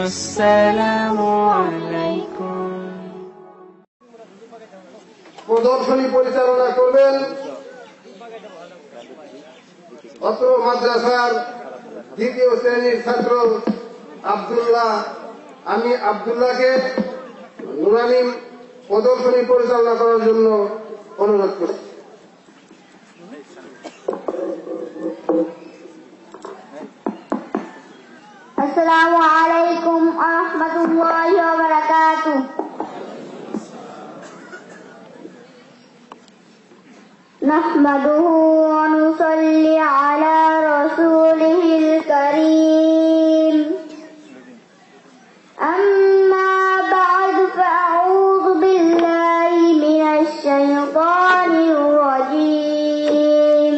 আসসালামু আলাইকুম। প্রদর্শনী পরিচালনা করবেন অত্র মাদ্রাসার দ্বিতীয় শ্রেণীর ছাত্র আব্দুল্লাহ। আমি আব্দুল্লাহকে নুরানি প্রদর্শনী পরিচালনা করার জন্য অনুরোধ করছি। আসসালামু আলাইকুম ওয়া রাহমাতুল্লাহি ওয়া বারাকাতুহু। নাহমাদুহু ওয়া নুসাল্লি আলা রাসূলিহিল কারীম। আম্মা বা'দু ফাআউযু বিল্লাহি মিনাশ শাইতানির রাজীম।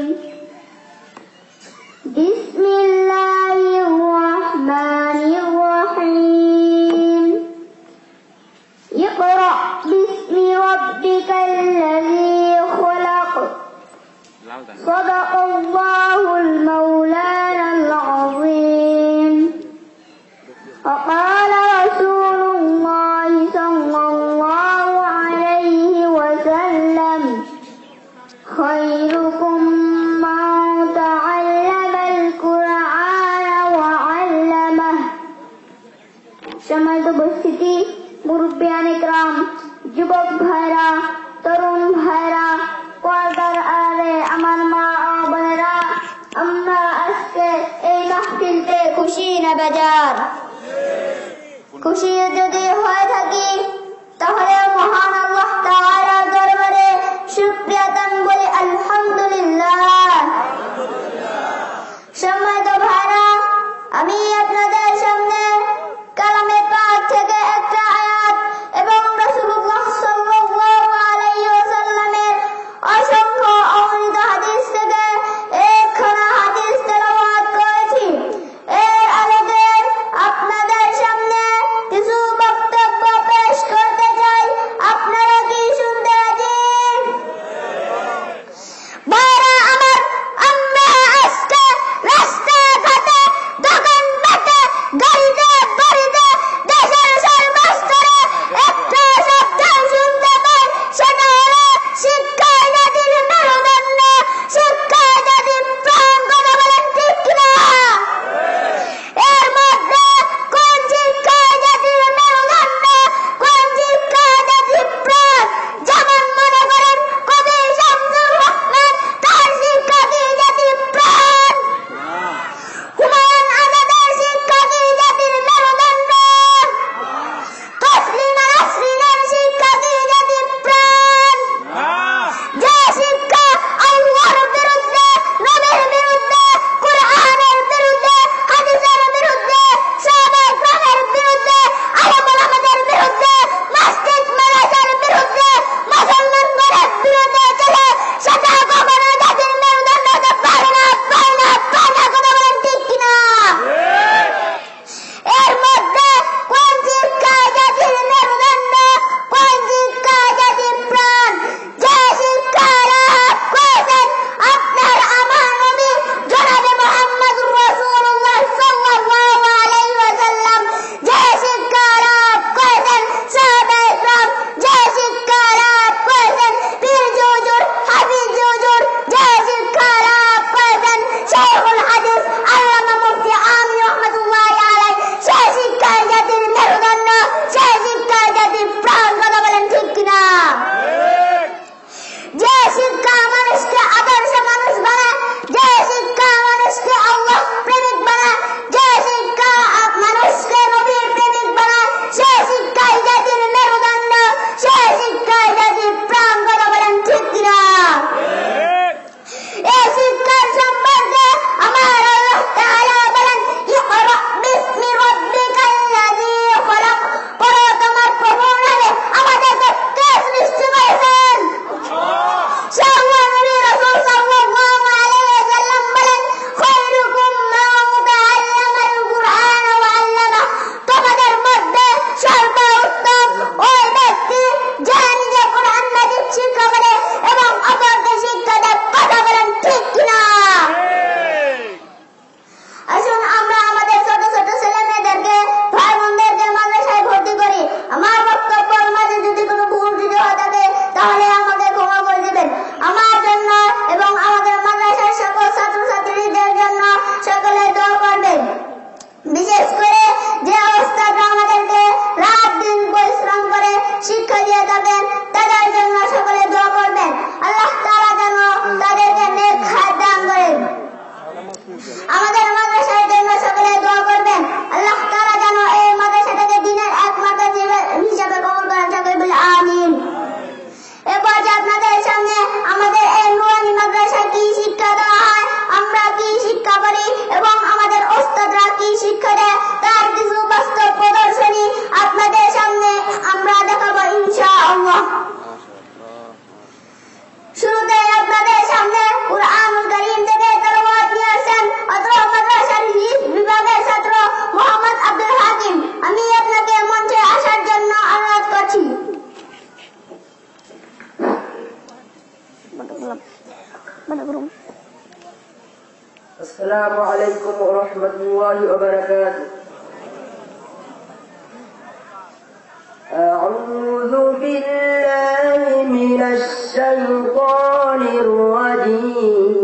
বিসমিল্লাহির রাহমানির রহিম। ইকরা বিসমি রাব্বিকাল্লাযী খলাক। সাদাকাল্লাহুল মাওলানাল আযীম। وقال رسول الله صلى الله عليه وسلم خيركم من تعلم القرآن وعلمه। সম্মানিত উপস্থিতি, মুরব্বিয়ান ইকরাম, যুবক ভাইরা, তরুণ ভাইরা, পর্দার আড়ালে আমার মা ও বোনেরা, আমরা আজকে এই মাহফিলতে খুশি না বেজার? খুশি যদি হয়ে থাকি তাহলে মহান আল্লাহ তাআলার দরবারে শুকরিয়া দান বলি আলহামদুলিল্লাহ। সম্মানিত ভাইরা, আমি আপনাদের সামনে কালামে পাক থেকে একটা আয়াত এবং রাসূলুল্লাহ সাল্লাল্লাহু আলাইহি ওয়াসাল্লামের অসংখ্য অগণিত হাদিস থেকে একখানা হাদিস তেলাওয়াত করেছি। এর আলোকে আপনাদের সামনে কিছু বক্তব্য পেশ করতে চাই। আপনারা কি শুনতে রাজি? ভাইরা আমার, السلام عليكم ورحمة الله وبركاته. أعوذ بالله من الشيطان الرجيم.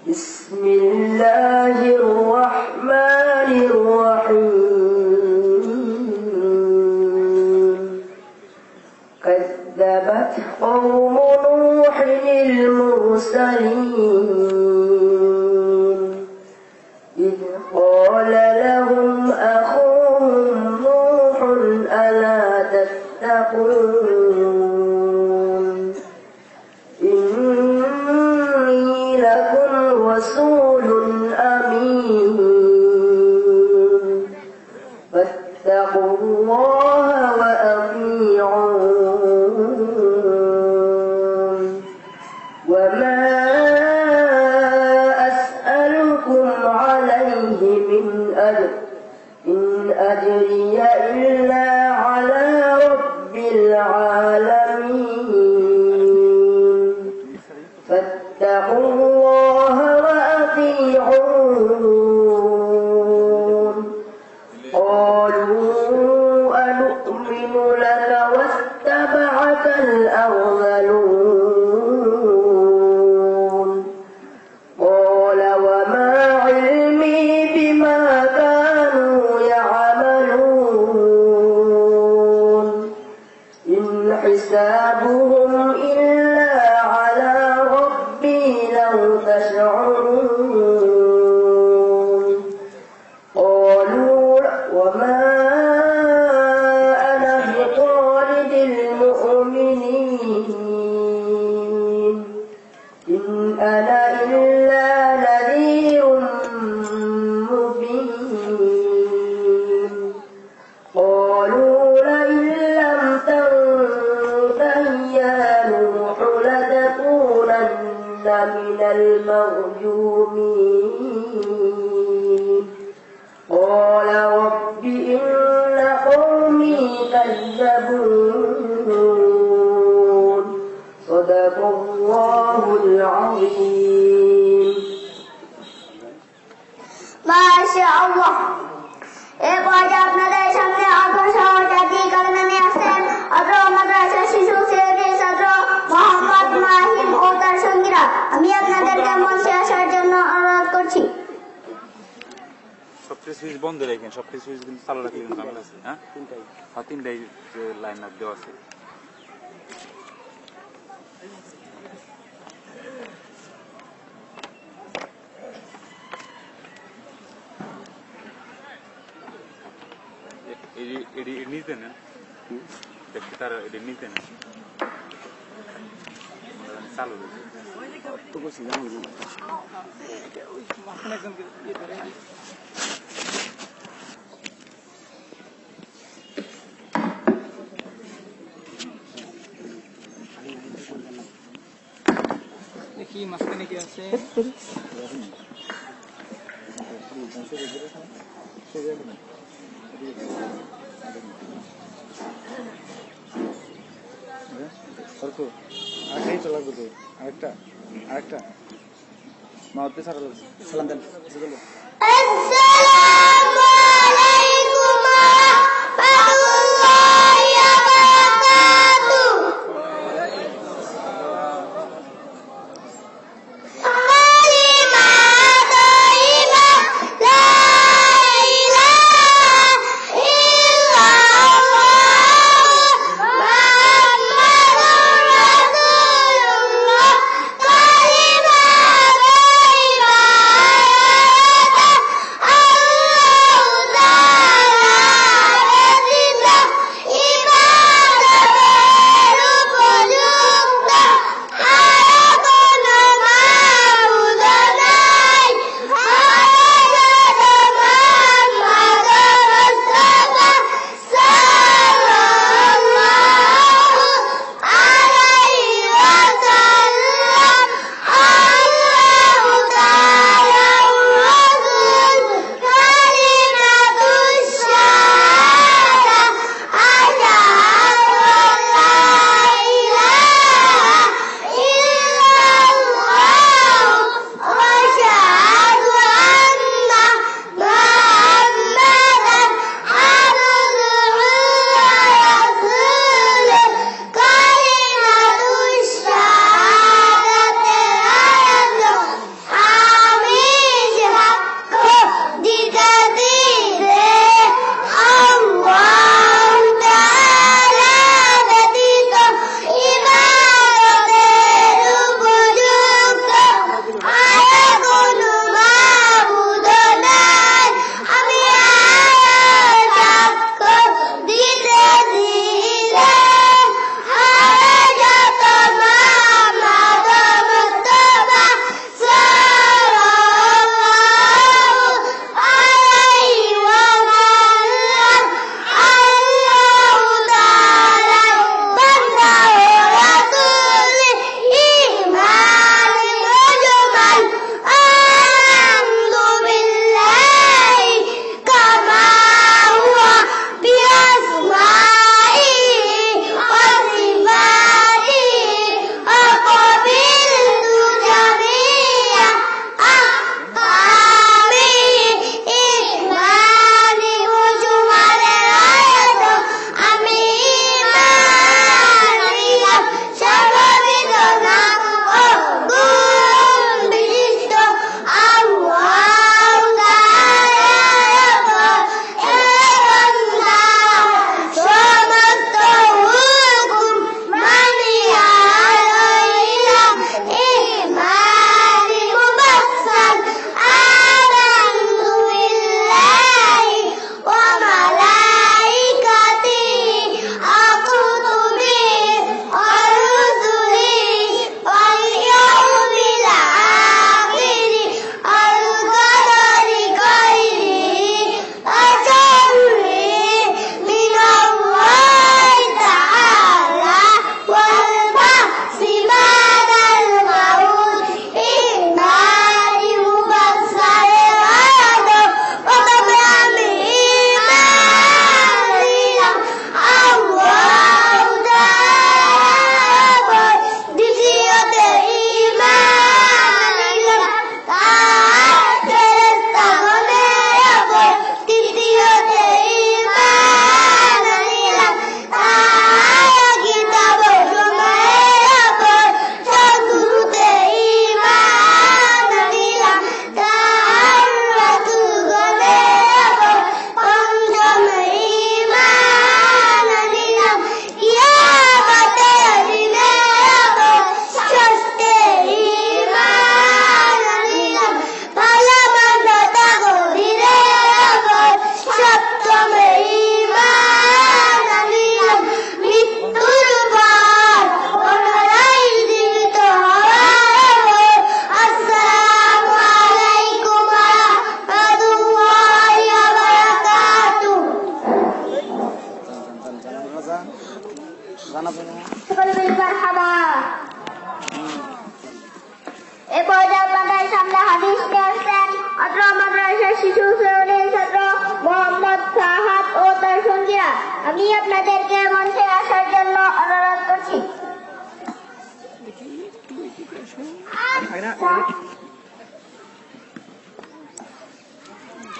بسم الله الرحمن الرحيم. كذبت قوم نوح المرسلين إذ قال لهم أخوهم نوح ألا تتقون إني لكم رسول أمين فاتقوا الله وأطيعون وما أسألكم عليه من أجر إن أجري إلا على رب العالمين فاتقوا الله وأطيعون قالوا أنؤمن لك واتبعك الأرذلون قال وما علمي بما كانوا يعملون إن حسابهم إلا على ربي لو تشعرون قالوا وما أنا بطارد المؤمنين إن أنا إلا نذير مبين قالوا لئن لم تنته يا نوح لتكونن من المرجومين قال رب إن قومي كذبون صدق الله العظيم. মাশাআল্লাহ। এরপর আপনাদের সামনে অগ্রসর জাতীয় কালেমা নিয়ে আসছেন অত্র মাদ্রাসার শিশু শ্রেণীর ছাত্র মোহাম্মদ মাহিম ও তার সঙ্গীরা। আমি আপনাদেরকে মঞ্চে আসার জন্য অনুরোধ করছি। সবচেয়ে সুইচ বন্ধ রাখেন, সবচেয়ে সুইচ কিন্তু চালু রাখলে কিন্তু কামেল আছে। হ্যাঁ, তিনটাই লাইন আপ দেওয়া আছে। নিতে নেন, দেখতে তার এটা নিতে নেন, চালু দেখি মাঝখানে কি আছে। আরেকটা মা হতে সারা সালাম দেন। আসসালামু আলাইকুম ওয়া রাহমাতুল্লাহি ওয়া বারাকাতুহু। কালিমা তাইয়্যিবা লা ইলাহা ইল্লাল্লাহ মুহাম্মাদুর রাসূলুল্লাহ। কালিমা তাইয়্যিবা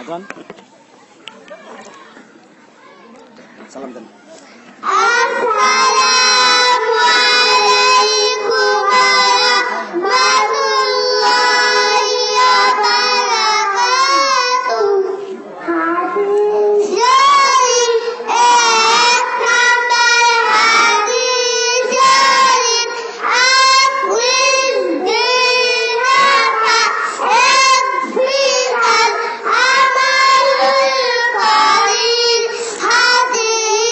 আজান সালাম দেন আসসালামু আলাইকুম ওয়া রাহমাতুল্লাহি ওয়া বারাকাতুহু হাদিস শরীফ এক নাম্বার হাদিস শরীফ আকুল দিনাকা একফিরাল আমালুল করিম হাদিস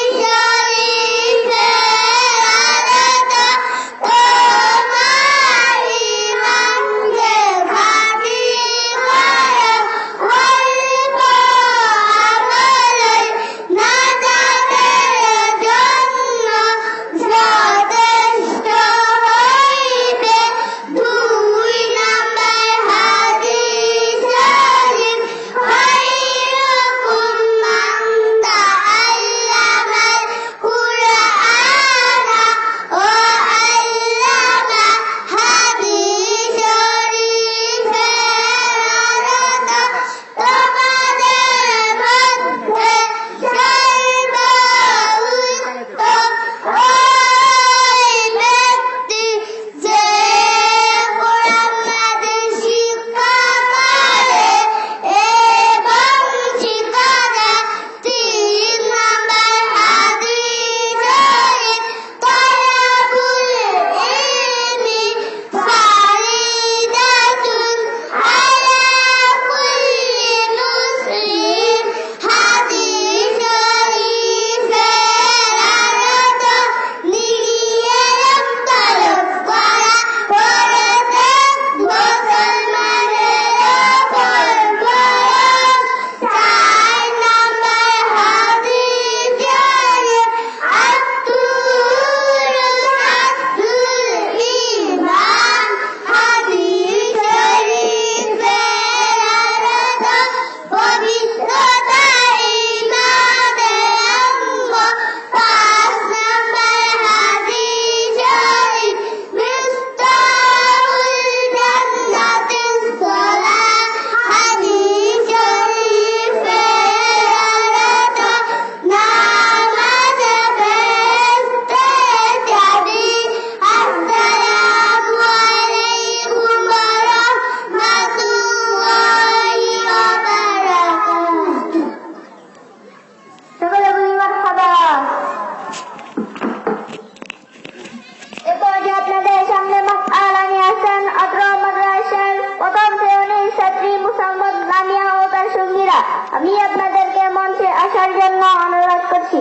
আমি আপনাদেরকে মঞ্চে আসার জন্য অনুরোধ করছি।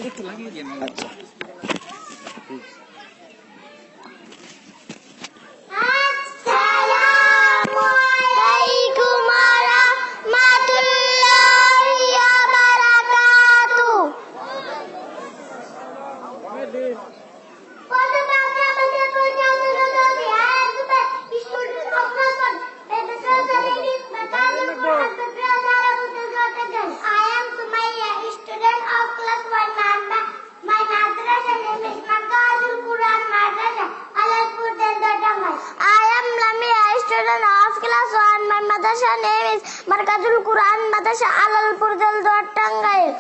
একটু লাগিয়ে দিন। আচ্ছা Madrasa name is Markazul Quran Madrasa Alalpur Jalduar Tangail.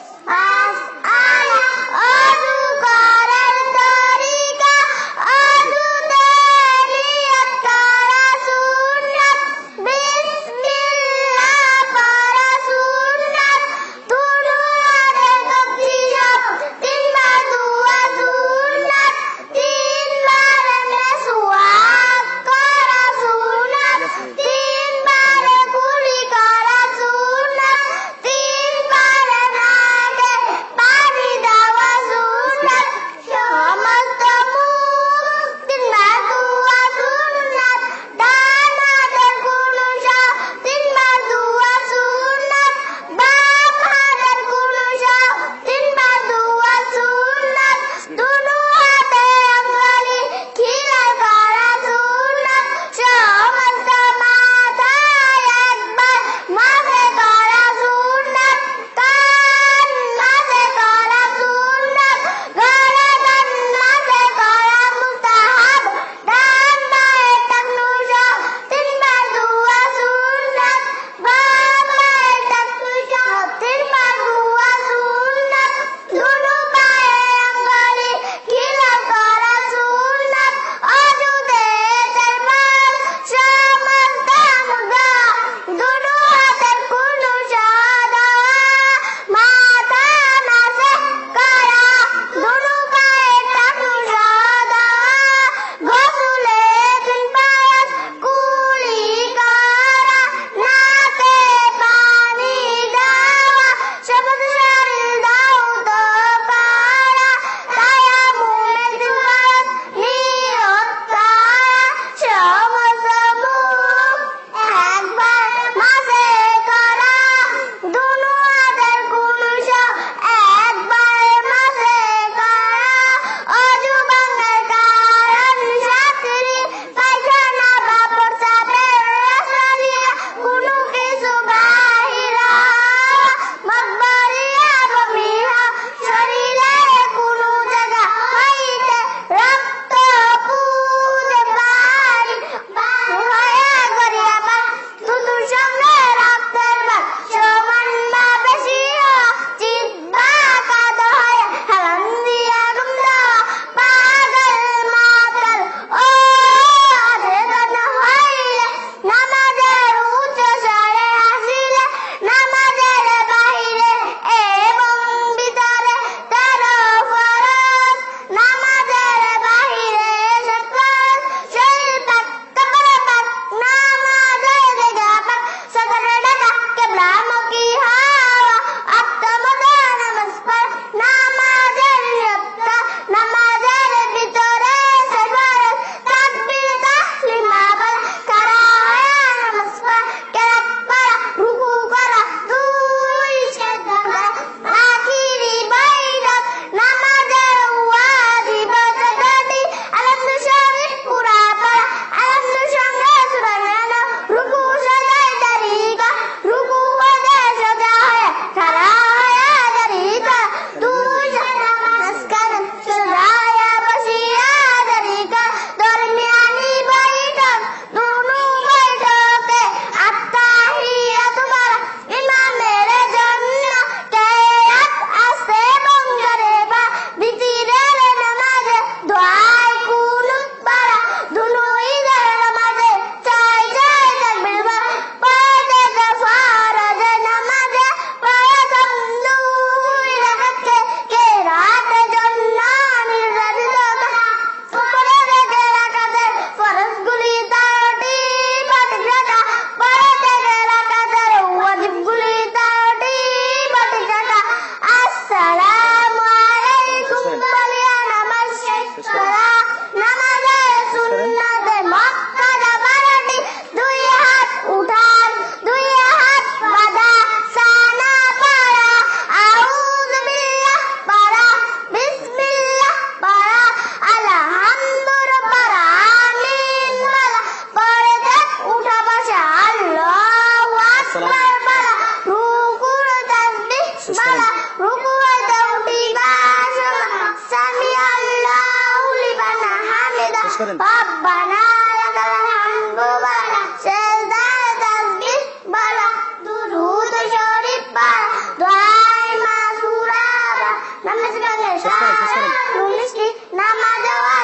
করেন রব্বানা লাকাল হামদু বালা সেজদা তাসবিহ বালা দুরুদ শরীফ বালা দোয়ায়ে মাসুরা বালা নামাজ কালে সারা মুশকি নামাজ ওয়া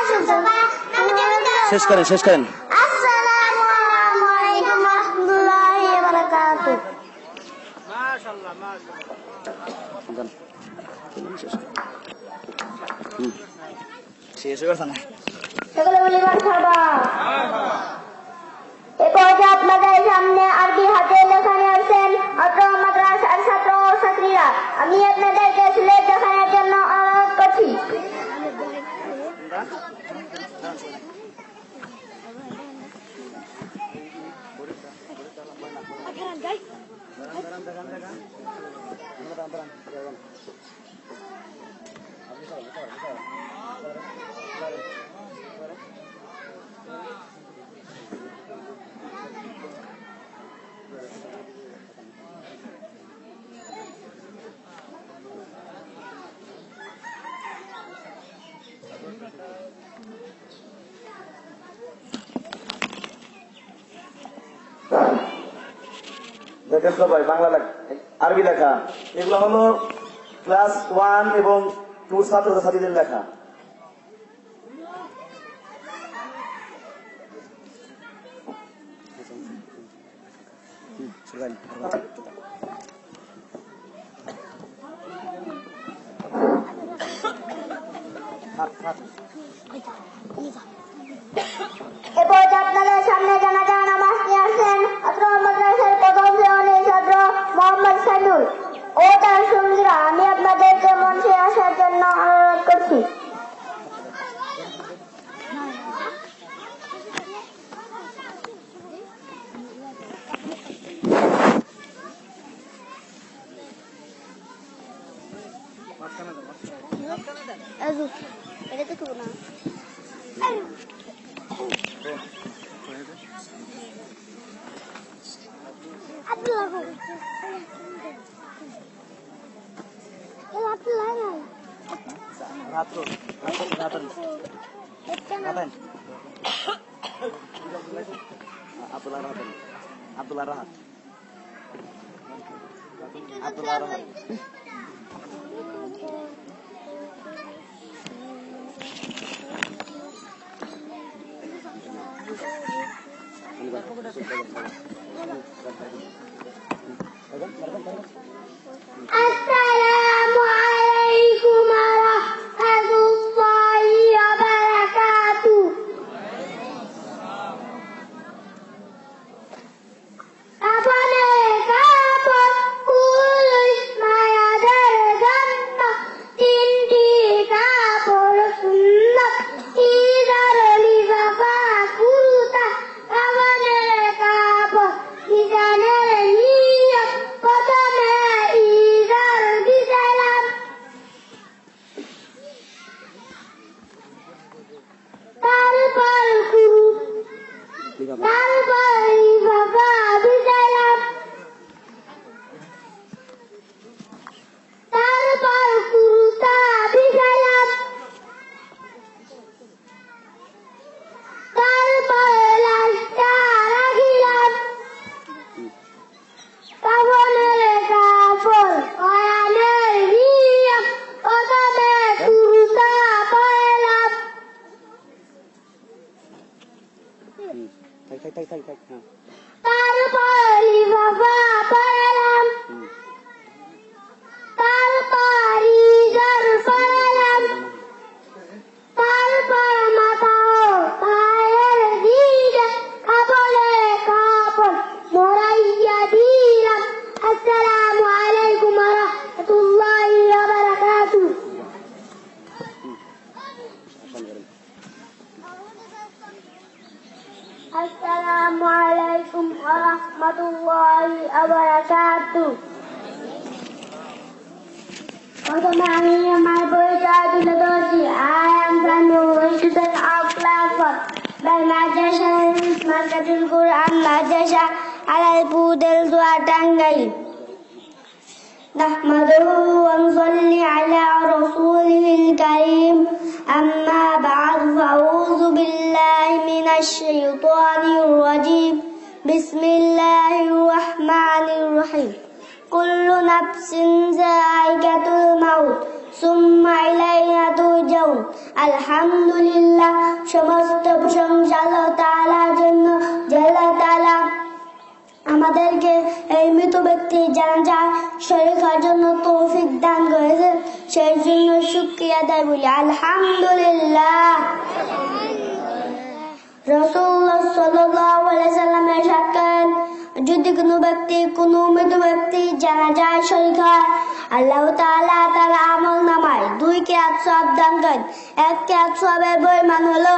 শুকর শেষ করেন আসসালামু আলাইকুম ওয়া রাহমাতুল্লাহি ওয়া বারাকাতুহু শেষ হয়ে গেছে না সকলে বলি মারহাবা। এ পর্যায়ে আপনাদের সামনে আরবি হাতে লেখা নিয়ে আসছেন অত্র মাদ্রাসার ছাত্র ও ছাত্রীরা। আমি আপনাদেরকে সিলেট দেখানোর জন্য অনুরোধ করছি। দেখেন সবাই বাংলা লেখা আরবি লেখা এগুলো হলো ক্লাস 1 এবং 2 ছাত্রছাত্রীদের লেখা। এ পর্যায়ে আপনাদের সামনে জানাজা নামাজ নিয়ে আসছেন অত্র মাদ্রাসার প্রথম শ্রেণীর ছাত্র মোহাম্মদ সাইদুল ও তার সঙ্গীরা। আমি আপনাদেরকে মঞ্চে আসার জন্য অনুরোধ করছি। আব্দুল্লাহ রাহাত আসসালামু আলাইকুম ওয়া রাহমাতুল্লাহি ওয়া বারাকাতুহু। আপনে কাপড় কুলুস মায়াদের জন্য তিনটি কাপড় সুন্নত ইজার লিবাফা কুরুতা আপনে কাপড় ইজানের নিয়ত প্রথমে ইজার বিছালাম তারপর কুরু তারপর লিবাফা বিছালাম তারপর কুরুতা বিছালাম তারপর লাশটা রাখিলাম কাফনের কাপড় পরানের নিয়ম প্রথমে কুরুতা পরালাম তারপর লিফাফা পরালাম তারপর ইজার পরালাম তারপর মাথা ও পায়ের দিকে কাপড়ে কাপড় মোড়াইয়া দিলাম। আসসালামু আলাইকুম ওয়া রাহমাতুল্লাহি ওয়া বারাকাতুহু। আসসালামু আলাইকুম ওয়া রাহমাতুল্লাহি ওয়া বারাকাতুহু। প্রথমে আমি আমার পরিচয় তুলে ধরছি। I am the new student of class 1 by Madrasa Markatul Quran Madrasa Alalpudel Dua Tangail. نحمده ونصلي على رسوله الكريم. أما بعد فأعوذ بالله الشيطان الرجيم بسم الله الرحمن الرحيم كل نفس ذائقة الموت ثم إلينا ترجعون الحمد لله সমস্ত প্রশংসা আল্লাহ তাআলার জন্য যে আল্লাহ তাআলা আমাদেরকে এই মৃত ব্যক্তির জানাজায় শরীক হওয়ার জন্য তৌফিক দান করেছেন সেই জন্য শুকরিয়া আদায় বলি আলহামদুলিল্লাহ। রাসূলুল্লাহ সাল্লাল্লাহু আলাইহি সাল্লাম ইরশাদ করেন যদি কোনো ব্যক্তি কোনো মৃত ব্যক্তির জানাজায় শরীক হয় আল্লাহ তাআলা তার আমলনামায় 2 কিরাত সওয়াব দান করেন। 1 কিরাত সওয়াবের পরিমাণ হলো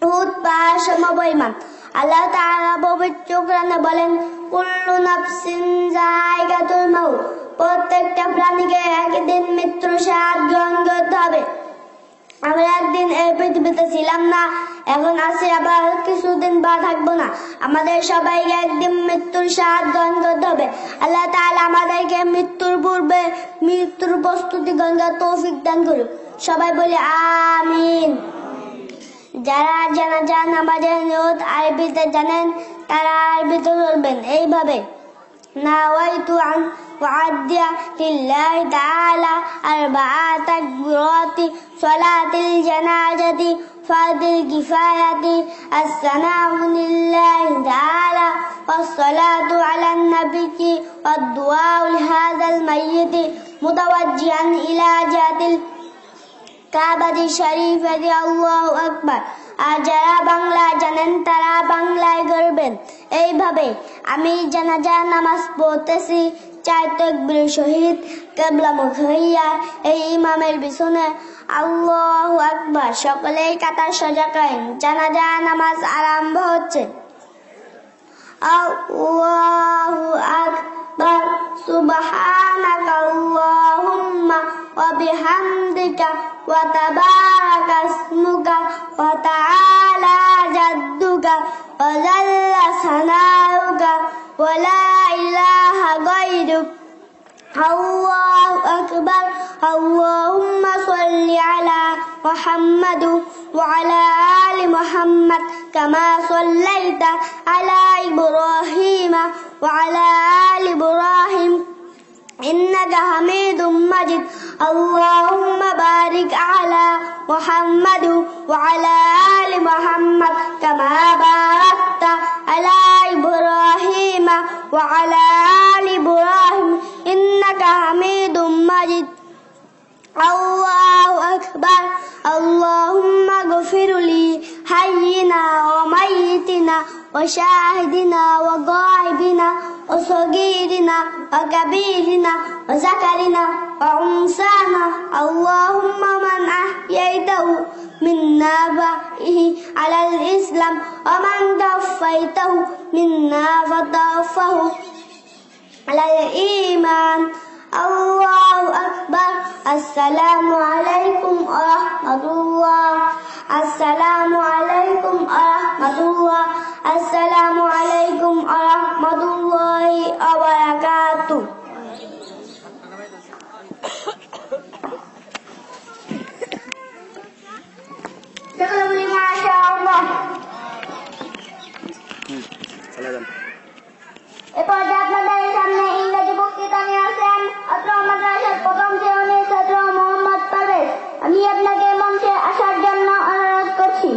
উহুদ পাহাড় সমপরিমাণ। আল্লাহ তাআলা পবিত্র কোরআনে বলেন কুল্লু নাফসিন যায়গাতুল মাউত প্রত্যেকটা প্রাণীকে একদিন মৃত্যুর স্বাদ গ্রহণ করতে হবে। আমরা একদিন এই পৃথিবীতে ছিলাম না, এখন আছি, আবার কিছুদিন বা থাকবো না। আমাদের সবাইকে একদিন মৃত্যুর স্বাদ গ্রহণ করতে হবে। আল্লাহ তাআলা আমাদেরকে মৃত্যুর পূর্বে মৃত্যুর প্রস্তুতি গ্রহণ করার তৌফিক দান করুন। সবাই বলি আমিন। যারা জানাজা নামাজের নিয়ত আরবিতে জানেন তারা আরবিতে বলবেন এইভাবে নাওয়াইতু আন উআদ্দিয়া লিল্লাহি তাআলা আরবাআ তাকবীরাতি সালাতিল জানাজাতি ফারদিল কিফায়াতি আসসালামু লিল্লাহি তাআলা ওয়াসসালাতু আলান নাবিয়্যি ওয়াদ-দুআউ লিহাযাল মাইয়্যিতি মুতাওয়াজ্জিহান ইলা জাতিল কাবাতি শরীফাতি আল্লাহু আকবার। আর যারা বাংলা জানেন তারা বাংলায় করবেন এইভাবে আমি জানাজা নামাজ পড়তেছি 4 তাকবীর সহিত কিবলামুখ হইয়া এই ইমামের পিছনে আল্লাহু আকবার। সকলেই কাতার সোজা করেন, জানাজা নামাজ আরম্ভ হচ্ছে। আল্লাহু আকবার সুবহানাকা আল্লাহুম্মা ওয়া বিহামদিকা ওয়া তাবারাকা ইসমুকা ওয়া তাআলা জাদ্দুকা ওয়া জাল্লা সানাউকা ওয়া লা ইলাহা গায়রুক আল্লাহু আকবার। আল্লাহুম্মা সাল্লি আলা মুহাম্মাদ ওয়া আলা আলি মুহাম্মাদ কামা সাল্লাইতা আলা ইব্রাহিম ওয়া আলা আলি ইব্রাহিম إنك حميد مجيد اللهم بارك على محمد وعلى آل محمد كما باركت على إبراهيم وعلى آل إبراهيم إنك حميد مجيد الله أكبر اللهم اغفر لي حينا وميتنا وشاهدنا وغائبنا وصغيرنا وكبيرنا وذكرنا وأنثانا اللهم من أحييته منا فأحيه على الإسلام ومن توفيته منا فتوفه على الإيمان الله أكبر السلام عليكم ورحمة الله السلام عليكم ورحمة الله السلام عليكم ورحمة الله وبركاته ما شاء الله এরপর আপনাদের সামনে ইংরেজি বক্তৃতা নিয়ে আসেন অত্র মাদ্রাসার প্রথম শ্রেণীর ছাত্র মোহাম্মদ পারভেজ। আমি আপনাকে মঞ্চে আসার জন্য অনুরোধ করছি।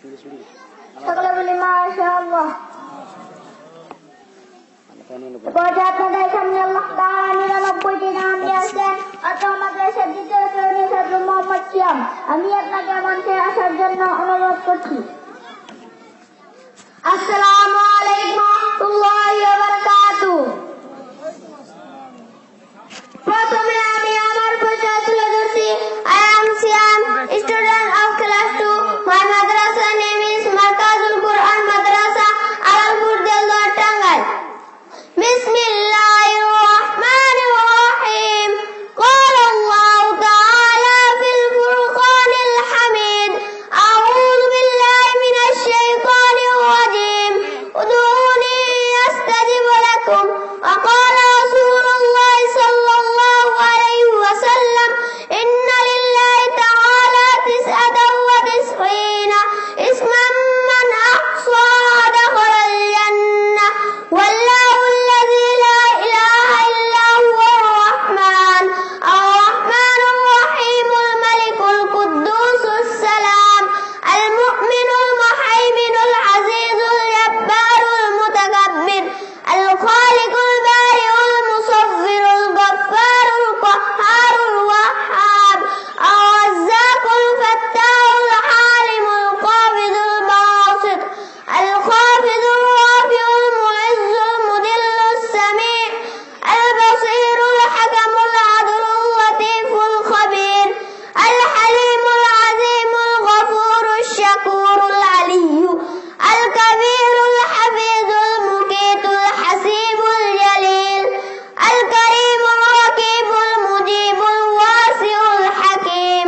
সকলে বলি মাশাআল্লাহ। পর্যায়ে আপনাদের সামনে আল্লাহ তাআলা 99টি নাম দিয়েছেন। অত্র মাদ্রাসার দ্বিতীয় শ্রেণীর ছাত্র মোহাম্মদ সিয়াম। আমি আপনাকে মঞ্চে আসার জন্য অনুরোধ করছি। আসসালামু আলাইকুম ওয়া রাহমাতুল্লাহি ওয়া বারাকাতুহু। প্রথমে আমি আমার পরিচয় তুলে ধরছি। I am Siam, student of class 2. My madrasa name is Markazul Quran Madrasa, Alalpur Delwar, Tangal. Bismillahirrahmanirrahim. قال الله تعالى في الفرقان الحميد أعوذ بالله من الشيطان الرجيم ادعوني أستجب لكم وقال رسول الله صلى الله عليه وسلم إن لله تعالى 99 اسما من أحصاها دخل الجنة والله الذي لا إله إلا هو الرحمن الرحيم الملك القدوس السلام المؤمن المهيمن العزيز الجبار المتكبر الخالق البارئ المصور الغفار القهار الوهاب الرزاق الفتاح العالم القابض الباسط الخافض الرافع المعز المذل السميع البصير الحكم العدل اللطيف الخبير الحليم العظيم الغفور الشكور العلي الكبير الحفيظ المقيت الحسيب الجليل الكريم الرقيب المجيب الواسع الحكيم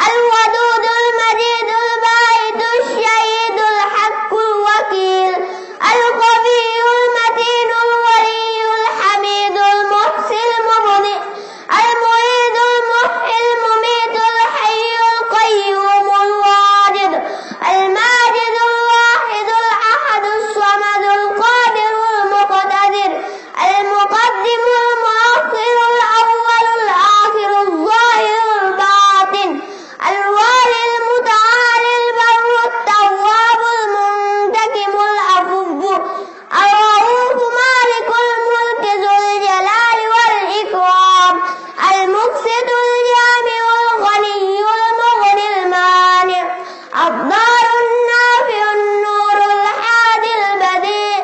الودود المجيد الباعث الشهيد الحق الوكيل القوي المتين الولي الحميد المحسن المبدئ المعيد المحيي المميت الحي القيوم الواجد الماجد الواحد الأحد الصمد القادر المقتدر المقدم المؤخر الأول الآخر الظاهر الباطن الوالي المتعالي البر التواب المنتقم العفو الرؤوف مالك الملك ذو الجلال والإكرام المقسط الجامع الغني المغني المانع الضار النافع النور الحادي البديع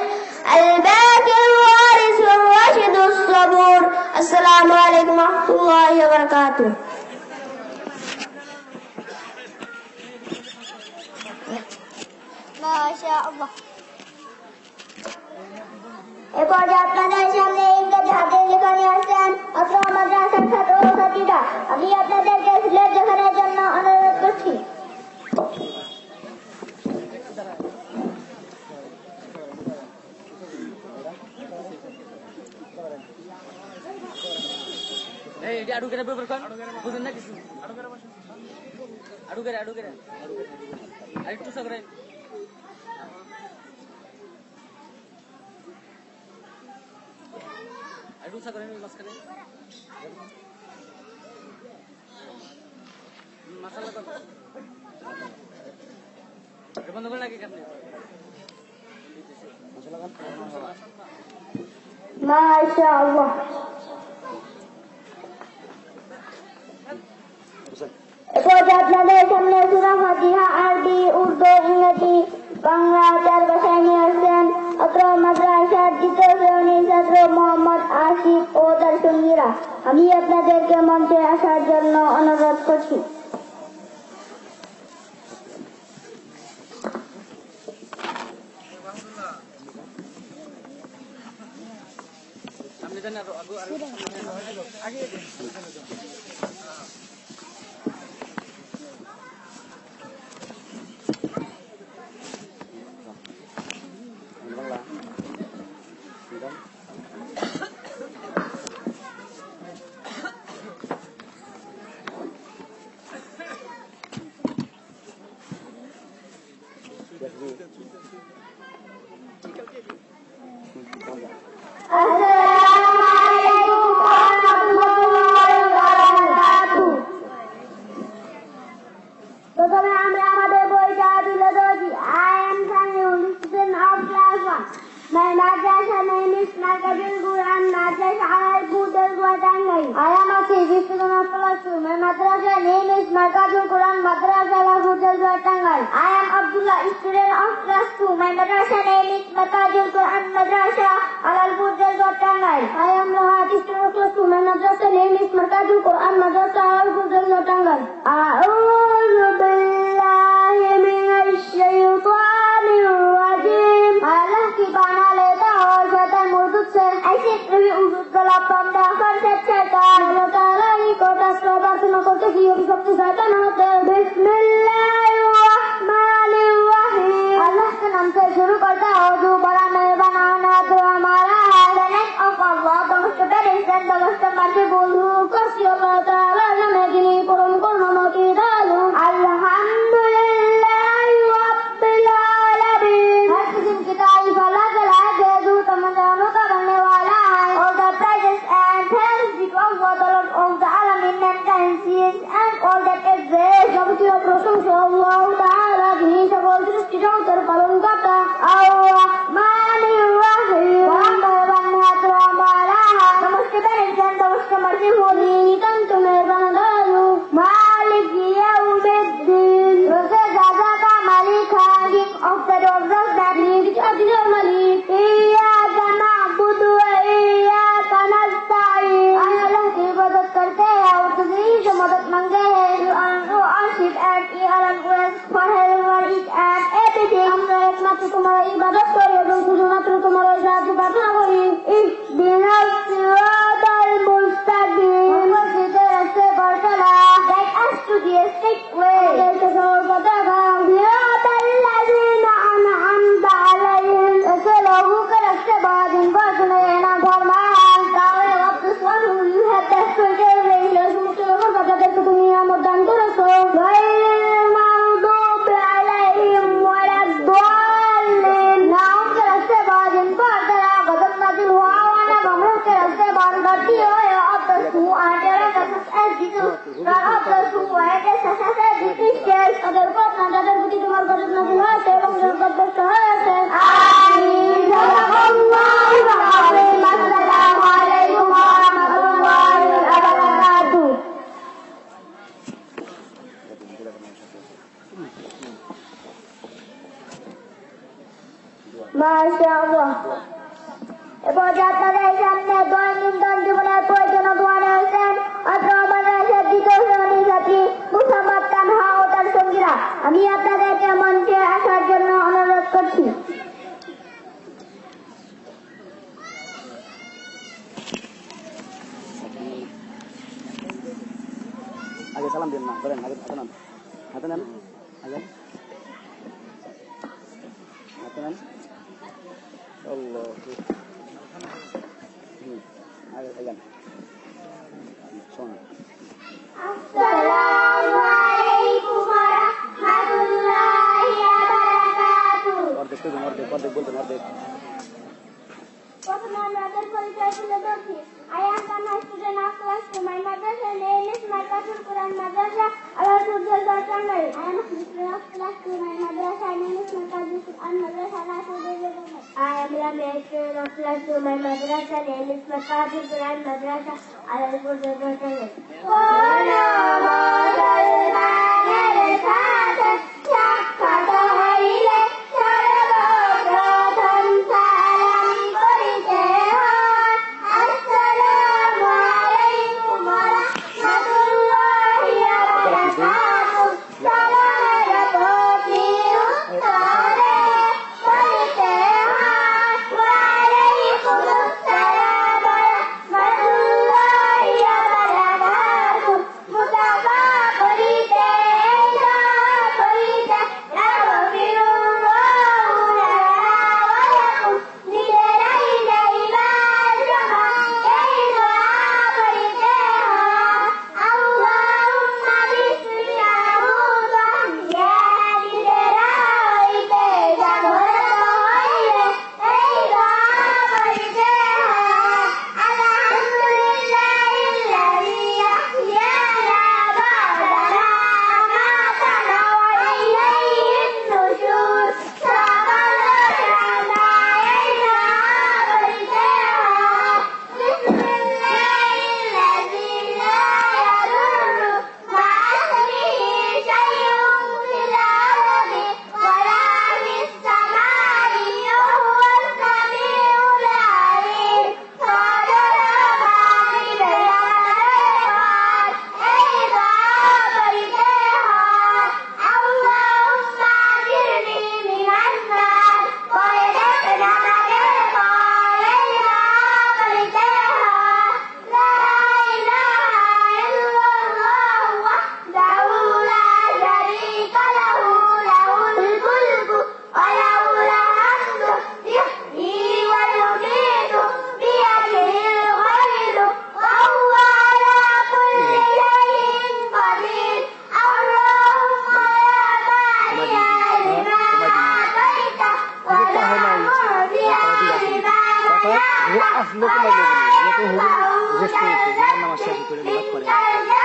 الباقي الوارث الراشد الصبور. السلام عليكم ورحمة الله وبركاته. মাশাআল্লাহ। এরপর আপনাদের সামনে ইংরেজি হাতের লেখা নিয়ে আসছেন অত্র মাদ্রাসার ছাত্র ও ছাত্রীরা। আমি আপনাদেরকে সিলেট দেখানোর জন্য অনুরোধ করছি। মাশাআল্লাহ। এরপর আপনাদের সামনে সূরা ফাতিহা আরবি, উর্দু, ইংরেজি, বাংলা 4 ভাষায় নিয়ে আসছেন অত্র মাদ্রাসার দ্বিতীয় শ্রেণীর ছাত্র মোহাম্মদ আসিফ ও তার সঙ্গীরা। আমি আপনাদেরকে মঞ্চে আসার জন্য অনুরোধ করছি। প্রথমে আমরা আমাদের বইটা তুলে ধরেছি। Madrasa. Name is Markazul Quran Madrasa Al-Hudal Tangal. I am Abdullah, student of class 2. My madrasa name is Markazul Quran Madrasa Al-Hudal Tangal. I am Rahat, student of class 2. My madrasa name is Markazul Quran Madrasa Al-Hudal Tangal. A'udhu billahi minash shaytanir rajim. Allah की बना लेता और शैतान मुर्दुद से ऐसे कभी उजुद गला पमदा कर से शैतान अल्लाह ताला ही को तस्वीर सुनो को किसी भी सबसे शैतान होते हैं बिस्मिल्लाहिर्रहमानिर्रहीम अल्लाह के नाम से शुरू करता हूँ जो बड़ा मेहरबान तो हमारा है the name of Allah the most beneficent and the most merciful who curse Allah ताला नमे गिनी परम करुणामयी दयालु अल्हम्दुलिल्लाह रब्बिल आलमीन हर किस्म की तारीफ अल्लाह के लायक है जो तमन्नाओं का करने वाला है और the praises and thanks be to Allah the Lord of the Alamin mankind sees and all that is there যাবতীয় প্রশংসা আল্লাহ তাআলা যিনি সকল সৃষ্টি জগতের পালন কর্তা আর-রহমানির রহিম বান্দাবান্দাতো हमारा नमस्ते बेनिफिशिएंट नमस्ते मर्सीफुल नितांत मेहरबान दयालु मालिक यौमिद्दीन रोज़े ज़ाज़ा का मालिक है king of the doors मालिक अज़ीज़ मालिक इय्याका नअबुदु व इय्याका नस्तईन अल्लाह की इबादत करते हैं और तुझे ही से मदद मांगते हैं you are worship and you are always for everyone each and everything আমরা একমাত্র তোমার ইবাদত করি এবং শুধুমাত্র তোমার সাহায্য প্রার্থনা করি ইহদিনাস সিরাতাল মুস্তাকিম আমাদের রাস্তা पर चला guide us to the straight way जैसे सौर पता का सिराताल्लज़ीना अनअमता अलैहिम ऐसे लोगों के रास्ते पर जिनको तूने इनाम फरमाया तारे वक्त स्वामी you have demonstrated regular मुख्तलिफ बदले की दुनिया मुद्दन को रखो गैर मग़दूब अलैहिम वलद्दाल्लीन नाम के रास्ते पर जिनको तेरा गज़ब नाज़िल हुआ वाला गमरों के रास्ते पर गति हो अब तो तू आटेरा का सच जीतो अब तो तू आटे सच जीती शेर अगर को अपना दादर बुद्धि तुम्हारे गज़ब नाज़िल हुआ तो लोग गज़ब शहादत आमीन सल्लल्लाहु अलैहि वसल्लम अलैकुम व रहमतुल्लाहि व बरकातुहू মাশাআল্লাহ এবার আপনাদের সামনে দৈনন্দিন জীবনের প্রয়োজনীয় দোয়া রয়েছেন অত্র মাদ্রাসার দ্বিতীয় শ্রেণীর ছাত্রী মুসাম্মদ তানহা ও তার সঙ্গীরা আমি আপনাদেরকে মঞ্চে আসার জন্য অনুরোধ করছি আগে সালাম দিন না ধরেন আগে হাতে নেন আগে হাতে নেন আল্লাহ আগে আগে শোন আসসালামু আলাইকুম ওয়া রাহমাতুল্লাহি ওয়া বারাকাতুহু অর্ধেক বলতেন অর্ধেক প্রথমে আমাদের পরিচয় তুলে ধরছি I am Tanha, student of class 2. My madrasa name is Markazul Quran Madrasa Al-Hudal Tangal. I am a student of class 2. My madrasa name is Markazul Quran Madrasa Al-Hudal Tangal. I am Lamia, student of class 2. My madrasa name is Markazul Quran Madrasa Al-Hudal Tangal. নামাজ শেষ করে নামাজ পড়ে মাশাআল্লাহ।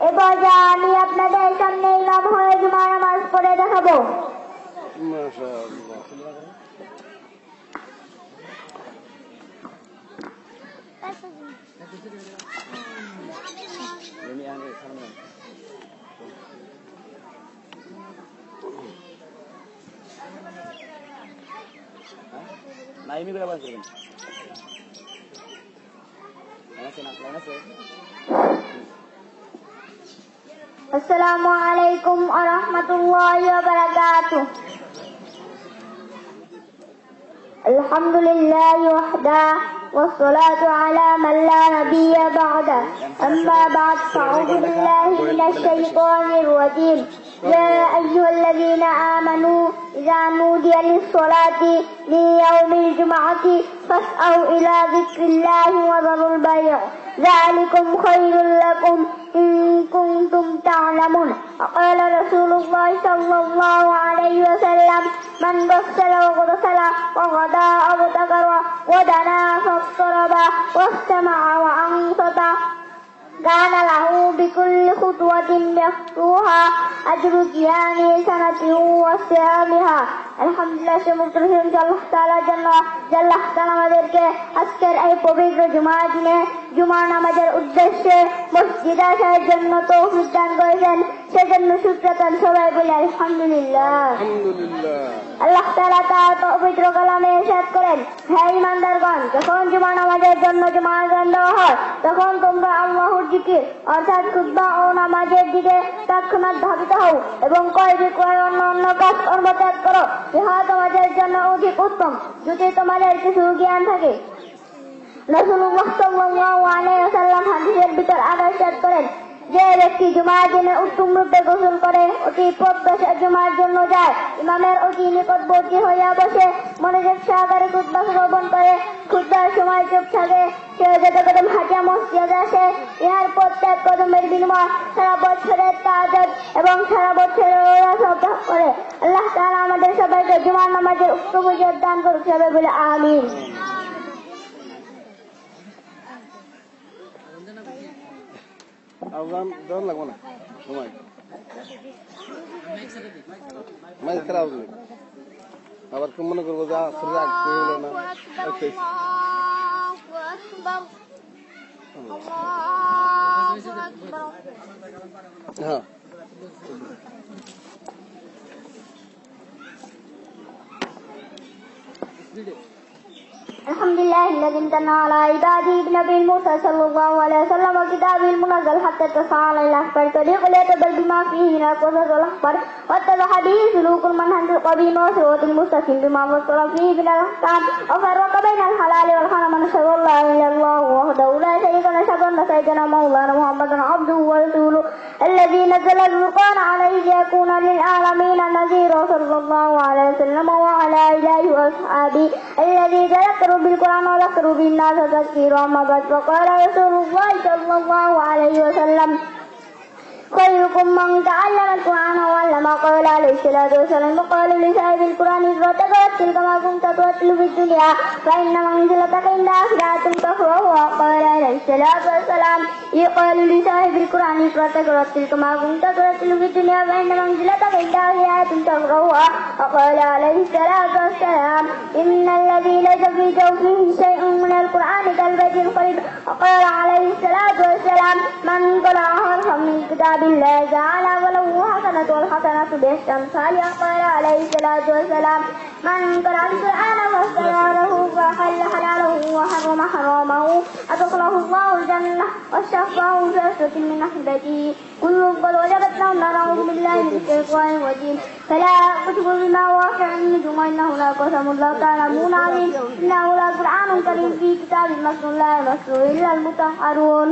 এবার আমি আপনাদের সামনে ইমাম হয়ে জুমা নামাজ পড়ে দেখাবো। নাইমি করে বাজ করবেন আসসালামু আলাইকুম ওয়া রাহমাতুল্লাহি ওয়া বারাকাতুহু। আলহামদুলিল্লাহি ওয়াহদা والصلاة على من لا نبي بعده أما بعد فأعوذ بالله من الشيطان الرجيم يا أيها الذين آمنوا إذا نودي للصلاة من يوم الجمعة فاسعوا إلى ذكر الله وذروا البيع ذلكم خير لكم إن كنتم تعلمون. وقال رسول الله صلى الله عليه وسلم من غسل وغسل وغدا وابتكر ودنا فاقترب واستمع وأنصت كان له بكل خطوة يخطوها أجر صيام سنة وصيامها. আলহামদুলিল্লাহ, সমস্ত প্রশংসা আল্লাহ তাআলার জন্য যে আল্লাহ তাআলা আমাদেরকে আজকের এই পবিত্র জুমার দিনে জুমার নামাজের উদ্দেশ্যে মসজিদে আসার জন্য তৌফিক দান করেছেন। সেজন্য শুকরান সবাই বলে আলহামদুলিল্লাহ। আল্লাহ তাআলা তার পবিত্র কালামে ইরশাদ করেন, হে ঈমানদারগণ, যখন জুমার নামাজের জন্য জুমার আযান দেওয়া হয় তখন তোমরা আল্লাহর জিকির অর্থাৎ খুতবা ও নামাজের দিকে তৎক্ষণাৎ ধাবিত হও এবং ক্রয় বিক্রয় অন্য কাজ কর্ম ত্যাগ করো, ইহা তোমাদের জন্য অধিক উত্তম যদি তোমাদের কিছু জ্ঞান থাকে। রাসূলুল্লাহ সাল্লাল্লাহু আলাইহি ওয়াসাল্লাম হাদিসের ভিতর আরো ইরশাদ করেন, যে ব্যক্তি জুমার দিনে উত্তম রূপে গোসল করে অতি প্রত্যাশা জুমার জন্য যায়, ইমামের অতি নিকটবর্তী হইয়া বসে মনোযোগ সহকারে খুতবা শ্রবণ করে, খুতবার সময় চুপ থাকে, সে যত কদম হাঁটিয়া মসজিদে আসে, ইহার প্রত্যেক কদমের বিনিময় সারা বছরের তাআজ্জুদ এবং সারা বছরের সওয়াব করে। আল্লাহ তাআলা আমাদের সবাইকে জুমার নামাজের উত্তম উজর দান করুক, সবাই বলে আমিন। দেওয়ার লাগবো না সময় মাইক খারাপ আবার কেউ মনে করবো যা শরীর আগে হলো না। হ্যাঁ الحمد لله الذي امتن على عباده بنبي موسى صلى الله عليه وسلم وكتابه المنزل حتى تصال الى الاخبار طريق لا تبل بما فيه من القصص والاخبار واتبع حديث سلوك المنهج القبيل وصراط المستقيم بما وصل فيه من الاحكام وفرق بين الحلال والحرام نشهد ان لا اله الا الله وحده لا شريك له نشهد ان سيدنا مولانا محمدا عبده ورسوله الذي نزل الفرقان عليه ليكون للعالمين نذيرا صلى الله عليه وسلم وعلى اله واصحابه الذي ذكروا بالقرآن وذكروا بالناس تذكيرا. أما بعد فقال رسول الله صلى الله عليه وسلم خيركم من تعلم القرآن وعلمه. قال عليه الصلاة والسلام وقال لصاحب القرآن اقرأ ترتل كما كنت ترتل في الدنيا فإن منزلتك عند آخرة تقرأها. قال عليه الصلاة والسلام يقال لصاحب القرآن اقرأ ترتل كما كنت ترتل في الدنيا فإن منزلتك عند آخرة تقرأها. وقال عليه الصلاة والسلام إن الذي ليس في جوفه شيء من القرآن كالبيت الخريب. وقال عليه الصلاة والسلام من قرأ حرفا من كتاب بالله تعالى وله حسنة والحسنة بعشر أمثالها. قال عليه الصلاة والسلام من قرأ القرآن فاستغفره فحل حلاله وحرم حرامه أدخله الله الجنة وشفعه في عشرة من أحبته كل قد وجبت له النار. أعوذ بالله من الشيطان الرجيم. فلا أقسم بما واقع النجوم إنه لقسم لا تعلمون عليه إنه لقرآن كريم في كتاب مكنون لا يمسه إلا المطهرون.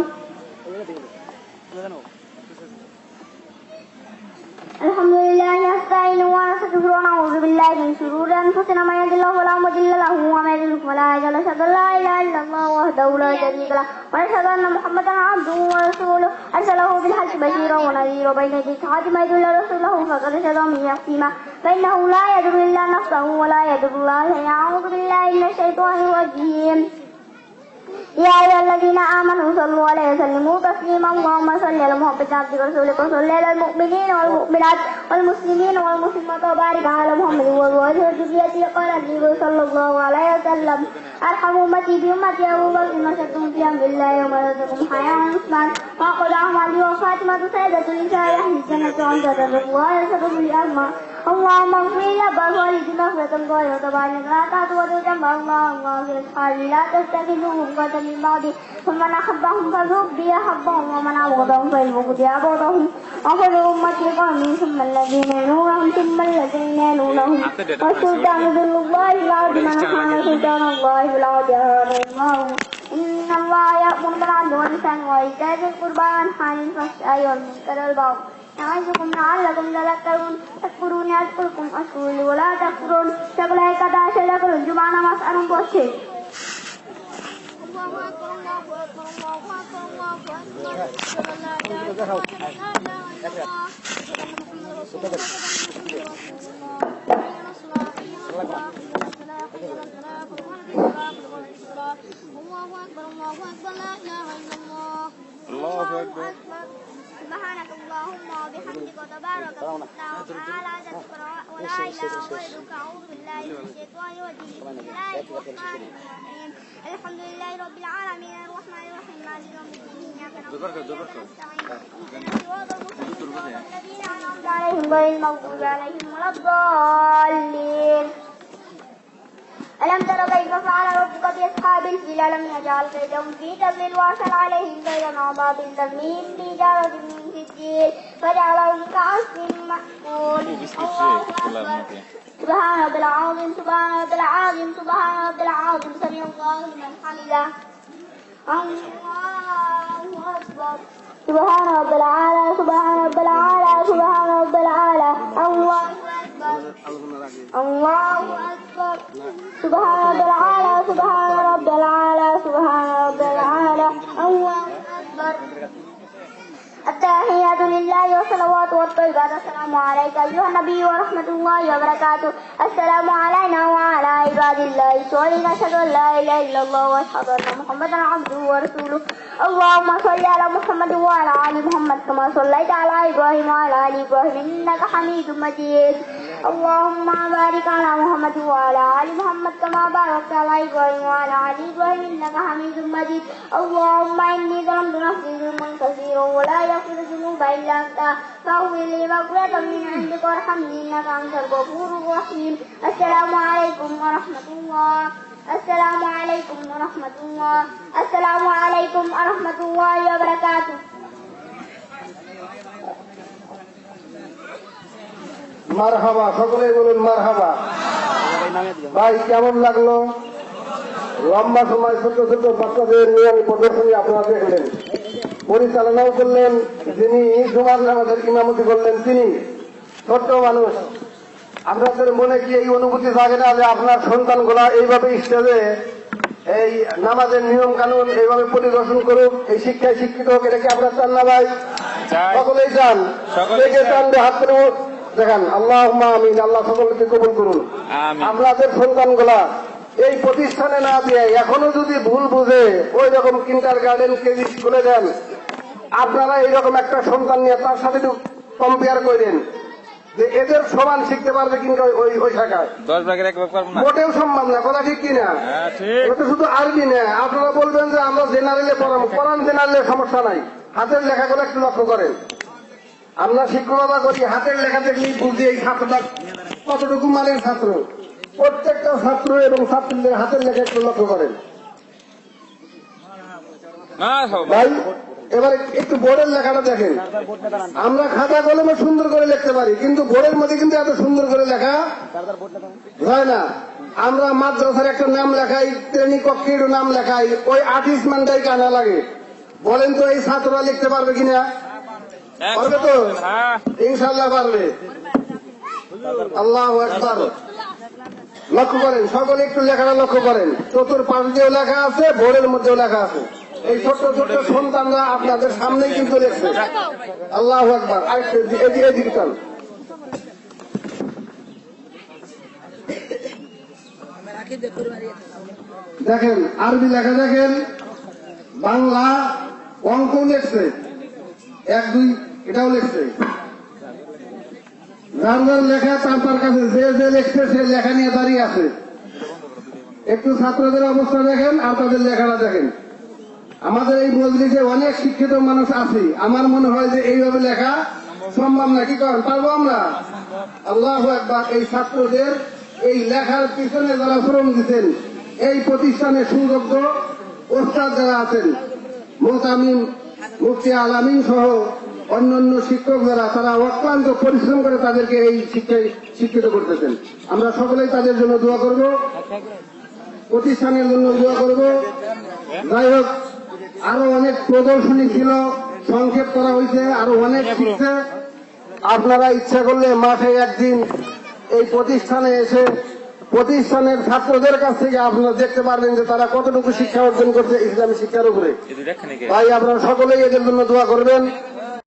الحمد لله نستعينه ونستغفره ونعوذ بالله من شرور أنفسنا من يهده الله فلا مضل له ومن يضلل فلا هادي له. أشهد أن لا إله إلا الله وحده لا شريك له ونشهد أن محمدا عبده ورسوله أرسله بالحق بشيرا ونذيرا بين يدي الساعة ما يدل رسوله فقد شهد من يقيما فإنه لا يضر إلا نفسه ولا يضر الله شيئا. أعوذ بالله من الشيطان الرجيم. يا أيها الذين آمنوا صلوا عليه وسلموا تسليما. اللهم صل على محمد عبدك ورسولك وصل على المؤمنين والمؤمنات والمسلمين والمسلمات وبارك على محمد وأزواجه وذريته. قال النبي صلى الله عليه وسلم أرحم أمتي بأمتي أبو بكر نشأتم في أمر الله يوم رزقكم حياة عثمان وقد علي وفاطمة سيدة نساء أهل الجنة وأنت الله يسبب لأمة. اللهم اغفر لأبا والدنا مغفرة ظاهرة وباطنة لا تهتوا وتجمع. اللهم اغفر أصحابي لا تتخذوهم قتل من بعدي فمن أحبهم فذوق بي أحبهم ومن أبغضهم فالبغض أبغضهم. وخذ أمتي قومي ثم الذين يلونهم ثم الذين يلونهم والسلطان ذو الله في الأرض من كان سلطان الله في الأرض الله. إن الله يأمر بالعدل والإحسان وإيتاء ذي القربى وينهى عن الفحشاء والمنكر والبغي يعظكم لعلكم تذكرون. اذكروني أذكركم أشكروا لي ولا تكفرون. সকলে কথা সেটা করুন জুমা নামাজ আরম্ভ হচ্ছে। الله أكبر. سبحانك اللهم وبحمدك وتبارك اسمك وتعالى جدك ولا اله غيرك. اعوذ بالله من الشيطان الرجيم. بسم الله الرحمن الرحيم. الحمد لله رب العالمين الرحمن الرحيم مالك يوم الدين اياك نعبد واياك نستعين اهدنا الصراط المستقيم الذين انعمت عليهم غير المغضوب عليهم ولا الضالين. ألم تر كيف فعل ربك بأصحاب الفيل ألم يجعل كيدهم في تضليل وأرسل عليهم طيرا أبابيل ترميهم بحجارة من سجيل فجعلهم كعصف مأكول. الله أكبر. سبحان رب العظيم سبحان رب العظيم سبحان رب العظيم سمع الله لمن حمده. الله أكبر سبحان رب العالى سبحان رب العالى سبحان رب العالى الله أكبر الله أكبر سبحان رب العالى سبحان رب العالى سبحان رب العالى الله أكبر التحيات لله والصلوات والطيبات السلام عليك أيها النبي ورحمة الله وبركاته السلام علينا وعلى عباد الله الصالحين أشهد أن لا إله إلا الله وأشهد أن محمدا عبده ورسوله اللهم صل على محمد وعلى آل محمد كما صليت على إبراهيم وعلى آل إبراهيم إنك حميد مجيد اللهم بارك على محمد وعلى آل محمد كما باركت على إبراهيم وعلى آل إبراهيم إنك حميد مجيد اللهم إني ظلمت نفسي ظلما كثيرا ولا يغفر الذنوب إلا أنت فاغفر لي مغفرة من عندك وارحمني إنك أنت الغفور الرحيم السلام عليكم ورحمة الله السلام عليكم ورحمة الله السلام عليكم ورحمة الله وبركاته মারহাবা, সকলেই বলুন মারহাবা। ভাই কেমন লাগলো? লম্বা সময় ছোট ছোট বাচ্চাদের নিয়ে প্রদর্শনী আপনারা দেখলেন, পরিচালনাও করলেন যিনি, জুমার নামাজের ইমামতি করলেন তিনি। ছোট্ট মানুষ, আপনাদের মনে কি এই অনুভূতি জাগে না যে আপনার সন্তানগুলা এইভাবে স্টেজে এই নামাজের নিয়ম কানুন এইভাবে পরিদর্শন করুক, এই শিক্ষায় শিক্ষিত হোক? এটা কি আপনার চান না ভাই? সকলেই চান। কে চান হাত করে দেখান। আল্লাহুম্মা আমিন। আল্লাহ সকলকে কবুল করুন। আপনাদের সন্তানগুলা এই প্রতিষ্ঠানে না দিয়ে এখনো যদি ভুল বুঝে ওই রকম কিন্ডার গার্ডেন কেজি স্কুলে দেন, আপনারা এইরকম একটা সন্তান নিয়ে তার সাথে একটু কম্পেয়ার করেন যে এদের সমান শিখতে পারবে কিন্তু ওই শাখায় 10 ভাগের 1 ভাগ পারবো না, মোটেও সম্ভব না। কথা ঠিক কিনা? এটা শুধু আরবি না। আপনারা বলবেন যে আমরা জেনারেলে পড়াবো, পড়ান জেনারেলে সমস্যা নাই, হাতের লেখাগুলো একটু লক্ষ্য করেন। আমরা শিক্ষকতা করি, হাতের লেখা দেখলেই বুঝি এই ছাত্রটা কতটুকু মানের ছাত্র। প্রত্যেকটা ছাত্র এবং ছাত্রীদের হাতের লেখা একটু লক্ষ্য করেন। ভাই এবারে একটু বোর্ডের লেখাটা দেখেন। আমরা খাতা কলমে সুন্দর করে লিখতে পারি, কিন্তু বোর্ডের মধ্যে কিন্তু এত সুন্দর করে লেখা হয় না। আমরা মাদ্রাসার একটা নাম লেখাই, শ্রেণী কক্ষের নাম লেখাই, ওই আর্টিস্টম্যানটাই কানা লাগে। বলেন তো এই ছাত্ররা লিখতে পারবে কিনা? পারবে তো? ইনশাল্লাহ পারবে। আল্লাহু আকবার। লক্ষ্য করেন, সকলে একটু লেখাটা লক্ষ্য করেন। চতুর্পাশ দিয়েও লেখা আছে, বোর্ডের মধ্যেও লেখা আছে। এই ছোট্ট ছোট্ট সন্তানরা আপনাদের সামনেই কিন্তু লিখছে। আল্লাহু আকবার। এদিকে চল। দেখেন আরবি লেখা দেখেন, বাংলা অঙ্ক লিখছে, 1 2 এটাও লিখছে। যার যার লেখা তার কাছে যে লিখছে সে লেখা নিয়ে দাঁড়িয়ে আছে। একটু ছাত্রদের অবস্থা দেখেন আর তাদের লেখাটা দেখেন। আমাদের এই মজলিসে অনেক শিক্ষিত মানুষ আছে, আমার মনে হয় যে এইভাবে লেখা সম্ভব না। কি করেন, পারবো আমরা? আল্লাহু আকবার। এই ছাত্রদের এই লেখার পিছনে যারা শ্রম দিচ্ছেন, এই প্রতিষ্ঠানে সুযোগ্য ওস্তাদ যারা আছেন, মোহতামিম মুফতি আলামিন সহ অন্যান্য শিক্ষক যারা, তারা অক্লান্ত পরিশ্রম করে তাদেরকে এই শিক্ষায় শিক্ষিত করতেছেন। আমরা সকলেই তাদের জন্য দোয়া করব, প্রতিষ্ঠানের জন্য দোয়া করব। যাই হোক, আরো অনেক প্রদর্শনী ছিল, সংক্ষেপ করা হয়েছে, আরো অনেক শিখছে। আপনারা ইচ্ছা করলে মাঠে একদিন এই প্রতিষ্ঠানে এসে প্রতিষ্ঠানের ছাত্রদের কাছ থেকে আপনারা দেখতে পারবেন যে তারা কতটুকু শিক্ষা অর্জন করছে ইসলামী শিক্ষার উপরে। ভাই আপনারা সকলেই এদের জন্য দোয়া করবেন।